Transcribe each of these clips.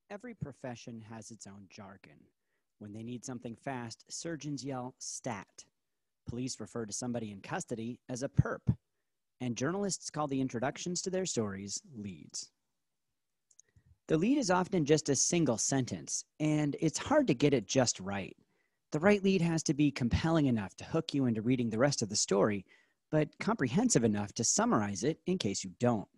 Every profession has its own jargon. When they need something fast, surgeons yell stat. Police refer to somebody in custody as a perp. And journalists call the introductions to their stories leads. The lead is often just a single sentence, and it's hard to get it just right. The right lead has to be compelling enough to hook you into reading the rest of the story, but comprehensive enough to summarize it in case you don't.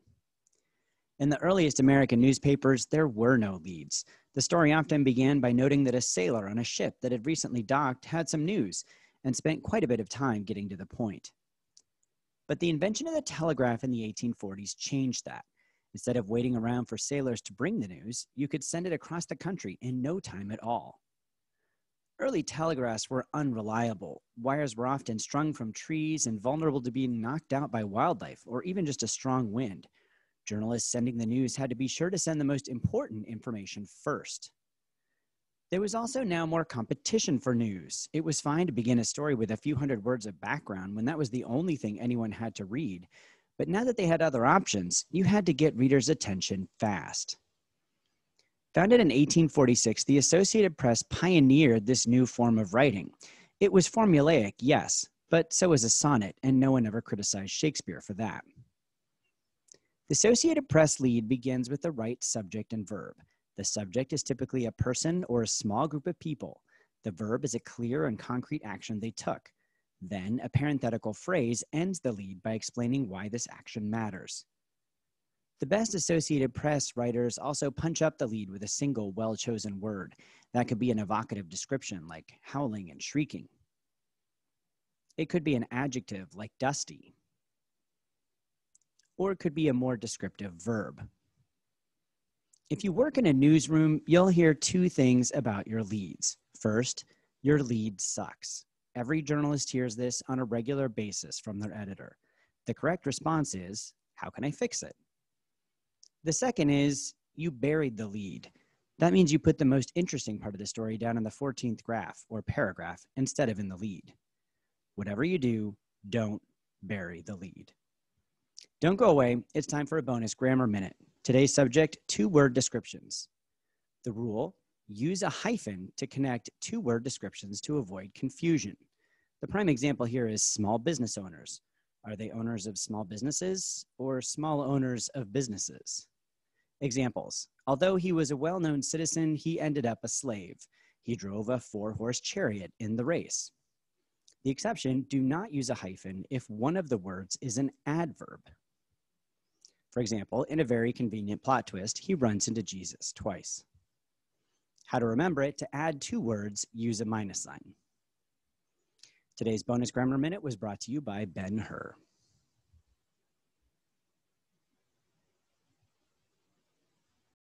In the earliest American newspapers, there were no leads. The story often began by noting that a sailor on a ship that had recently docked had some news and spent quite a bit of time getting to the point. But the invention of the telegraph in the 1840s changed that. Instead of waiting around for sailors to bring the news, you could send it across the country in no time at all. Early telegraphs were unreliable. Wires were often strung from trees and vulnerable to being knocked out by wildlife or even just a strong wind. Journalists sending the news had to be sure to send the most important information first. There was also now more competition for news. It was fine to begin a story with a few hundred words of background when that was the only thing anyone had to read. But now that they had other options, you had to get readers' attention fast. Founded in 1846, the Associated Press pioneered this new form of writing. It was formulaic, yes, but so was a sonnet, and no one ever criticized Shakespeare for that. The Associated Press lead begins with the right subject and verb. The subject is typically a person or a small group of people. The verb is a clear and concrete action they took. Then a parenthetical phrase ends the lead by explaining why this action matters. The best Associated Press writers also punch up the lead with a single well-chosen word. That could be an evocative description like howling and shrieking. It could be an adjective like dusty. Or it could be a more descriptive verb. If you work in a newsroom, you'll hear two things about your leads. First, your lead sucks. Every journalist hears this on a regular basis from their editor. The correct response is, how can I fix it? The second is, you buried the lead. That means you put the most interesting part of the story down in the 14th graph or paragraph instead of in the lead. Whatever you do, don't bury the lead. Don't go away. It's time for a bonus grammar minute. Today's subject, two-word descriptions. The rule, use a hyphen to connect two-word descriptions to avoid confusion. The prime example here is small business owners. Are they owners of small businesses or small owners of businesses? Examples. Although he was a well-known citizen, he ended up a slave. He drove a 4-horse chariot in the race. The exception, do not use a hyphen if one of the words is an adverb. For example, in a very convenient plot twist, he runs into Jesus twice. How to remember it, to add two words, use a minus sign. Today's bonus grammar minute was brought to you by Ben Hur.